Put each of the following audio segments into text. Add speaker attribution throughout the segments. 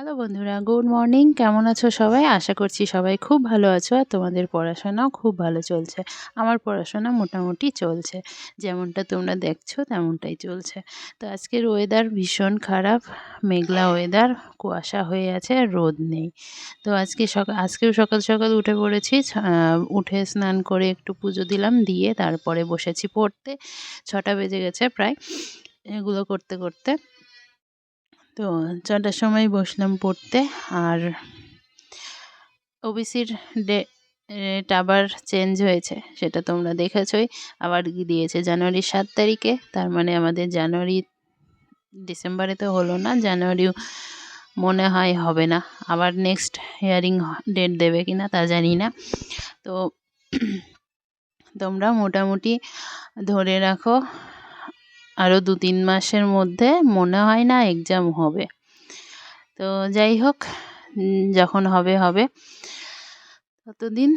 Speaker 1: Hello বন্ধুরা, good morning. কেমন আছো সবাই? আশা করছি সবাই খুব ভালো আছো আর তোমাদের পড়াশোনাও খুব ভালো চলছে। আমার পড়াশোনা মোটামুটি চলছে, যেমনটা তোমরা দেখছো তেমনটাই চলছে। তো আজকের ওয়েদার ভীষণ খারাপ, মেঘলা ওয়েদার, কুয়াশা হয়ে আছে, রোদ নেই। তো আজকেও সকাল সকাল উঠে পড়েছি। উঠে স্নান করে একটু পুজো দিলাম, দিয়ে তারপরে বসেছি পড়তে। 6টা বেজে গেছে প্রায় এগুলো করতে করতে। তো 6টার সময় বসলাম পড়তে। আর ওবিসির ডেট আবার চেঞ্জ হয়েছে, সেটা তোমরা দেখেছই। আবার দিয়েছে জানুয়ারির 7 তারিখে। তার মানে আমাদের ডিসেম্বরে তো হলো না, জানুয়ারিও মনে হয় হবে না। আবার নেক্সট হিয়ারিং ডেট দেবে কিনা তা জানি না। তো তোমরা মোটামুটি ধরে রাখো আরও 2-3 মাসের মধ্যে মনে হয় না এক্সাম হবে। তো যাই হোক, যখন হবে হবে, ততদিন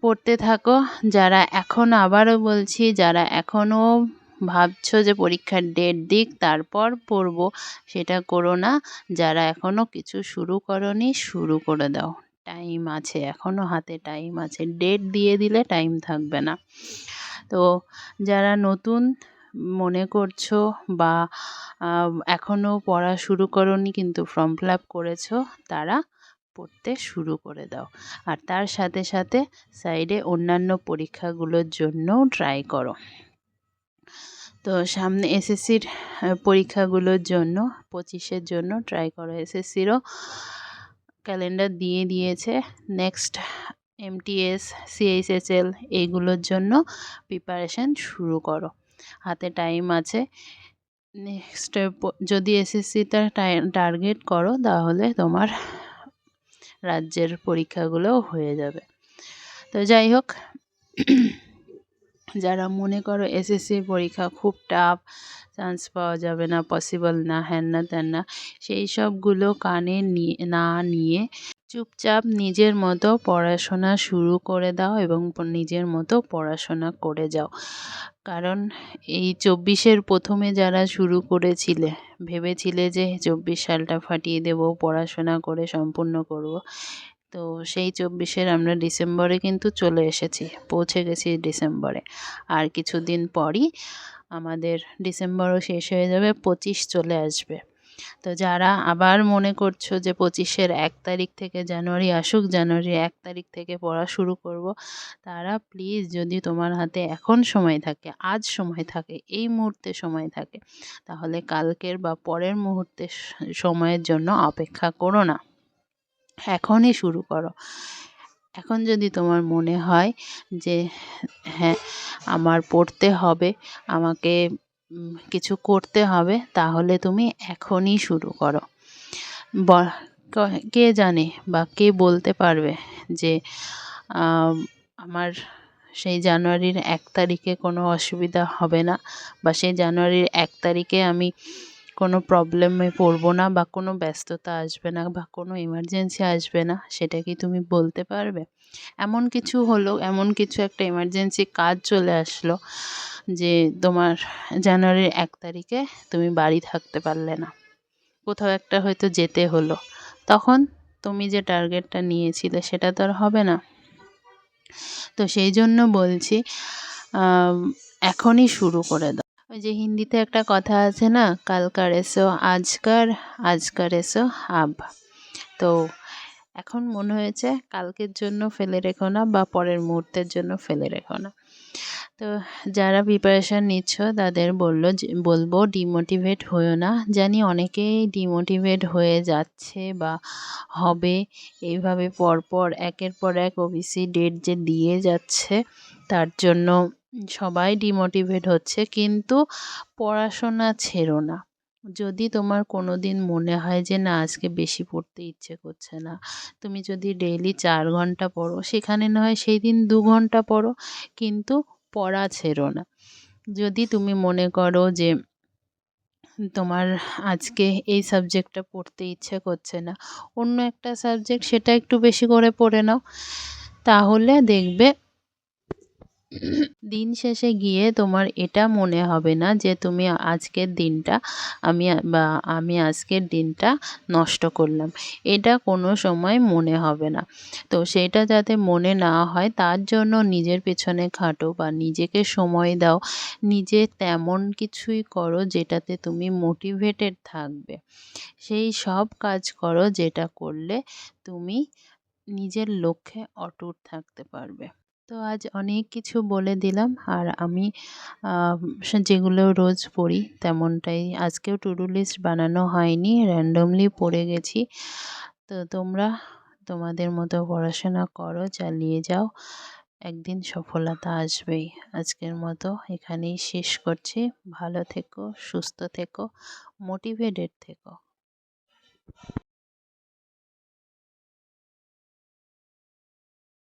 Speaker 1: পড়তে থাকো। যারা আবারও বলছি, যারা এখনও ভাবছো যে পরীক্ষার ডেট দিক তারপর পড়বো, সেটা করো না। যারা এখনও কিছু শুরু করোনি, শুরু করে দাও। টাইম আছে, এখনও হাতে টাইম আছে। ডেট দিয়ে দিলে টাইম থাকবে না। তো যারা নতুন মনে করছো বা এখনও পড়া শুরু করোনি কিন্তু ফর্ম ফিল আপ করেছো, তারা পড়তে শুরু করে দাও। আর তার সাথে সাথে সাইডে অন্যান্য পরীক্ষাগুলোর জন্যও ট্রাই করো। তো সামনে এসএসসির পরীক্ষাগুলোর জন্য 25-এর জন্য ট্রাই করো। এসএসসিরও ক্যালেন্ডার দিয়ে দিয়েছে। নেক্সট এমটিএস, সিএইচএসএল এইগুলোর জন্য প্রিপারেশান শুরু করো, হাতে টাইম আছে। নেক্সট যদি এসএসসিটা টার্গেট করো, তাহলে তোমার রাজ্যের পরীক্ষাগুলোও হয়ে যাবে। তো যাই হোক, যারা মনে করো এসএসসির পরীক্ষা খুব টাফ, চান্স পাওয়া যাবে না, পসিবল না, হ্যান না ত্যান না, সেই সবগুলো কানে না নিয়ে চুপচাপ নিজের মতো পড়াশোনা শুরু করে দাও এবং নিজের মতো পড়াশোনা করে যাও। কারণ এই 24-এর প্রথমে যারা শুরু করেছিলে, ভেবেছিলে যে 24 সালটা ফাটিয়ে দেব, পড়াশোনা করে সম্পূর্ণ করব। তো সেই 24-এর আমরা ডিসেম্বরে কিন্তু চলে এসেছি, পৌঁছে গেছি ডিসেম্বরে। আর কিছুদিন পরই আমাদের ডিসেম্বরও শেষ হয়ে যাবে, 25 চলে আসবে। তো যারা আবার মনে করছো যে 25-এর 1 তারিখ থেকে জানুয়ারি আসুক, জানুয়ারির 1 তারিখ থেকে পড়া শুরু করব, তারা প্লিজ, যদি তোমার হাতে এখন সময় থাকে, আজ সময় থাকে, এই মুহূর্তে সময় থাকে, তাহলে কালকের বা পরের মুহূর্তে সময়ের জন্য অপেক্ষা করো না, এখনই শুরু করো। এখন যদি তোমার মনে হয় যে হ্যাঁ, আমার পড়তে হবে, আমাকে কিছু করতে হবে, তাহলে তুমি এখনই শুরু করো। কে জানে বা কে বলতে পারবে যে আমার সেই জানুয়ারির 1 তারিখে কোনো অসুবিধা হবে না, বা সেই জানুয়ারির 1 তারিখে আমি কোনো প্রবলেমে পড়বো না, বা কোনো ব্যস্ততা আসবে না, বা কোনো এমার্জেন্সি আসবে না, সেটা কি তুমি বলতে পারবে? এমন কিছু হলো, এমন কিছু একটা এমার্জেন্সি কাজ চলে আসলো যে তোমার জানুয়ারির 1 তারিখে তুমি বাড়ি থাকতে পারলে না, কোথাও একটা হয়তো যেতে হলো, তখন তুমি যে টার্গেটটা নিয়েছিলে সেটা তো আর হবে না। তো সেই জন্য বলছি, এখনই শুরু করে দাও। ওই যে হিন্দিতে একটা কথা আছে না, কালকার এসো আজকার, আজকার এসো আব। তো এখন মনে হয়েছে কালকের জন্য ফেলে রেখো না, বা পরের মুহূর্তের জন্য ফেলে রেখো না। তো যারা প্রিপারেশান নিচ্ছ তাদের বলবো ডিমোটিভেট হয়েও না। জানি অনেকেই ডিমোটিভেট হয়ে যাচ্ছে বা হবে, এইভাবে পরপর একের পর এক ওবিসি ডেট যে দিয়ে যাচ্ছে, তার জন্য সবাই ডিমোটিভেট হচ্ছে। কিন্তু পড়াশোনা ছেড়ো না। যদি তোমার কোনো দিন মনে হয় যে না, আজকে বেশি পড়তে ইচ্ছে করছে না, তুমি যদি ডেইলি 4 ঘন্টা পড়ো, সেখানে না হয় সেই দিন 2 ঘন্টা পড়ো, কিন্তু পড়া ছেড়ো না। যদি তুমি মনে করো যে তোমার আজকে এই সাবজেক্টটা পড়তে ইচ্ছে করছে না, অন্য একটা সাবজেক্ট সেটা একটু বেশি করে পড়ে নাও, তাহলে দেখবে দিন শেষে গিয়ে তোমার এটা মনে হবে না যে তুমি আজকের দিনটা আমি আজকের দিনটা নষ্ট করলাম, এটা কোনো সময় মনে হবে না। তো সেটা যাতে মনে না হয় তার জন্য নিজের পেছনে খাটো বা নিজেকে সময় দাও, নিজে তেমন কিছুই করো যেটাতে তুমি মোটিভেটেড থাকবে, সেই সব কাজ করো যেটা করলে তুমি নিজের লক্ষ্যে অটুট থাকতে পারবে। তো আজ অনেক কিছু বলে দিলাম, আর আমি যেগুলো রোজ পড়ি তেমনটাই আজকেও টু ডু লিস্ট বানানো হয়নি, র্যান্ডমলি পড়ে গেছি। তো তোমরা তোমাদের মতো পড়াশোনা করো, চালিয়ে যাও, একদিন সফলতা আসবেই। আজকের মতো এখানেই শেষ করছি। ভালো থেকো, সুস্থ থেকো, মোটিভেটেড থেকো।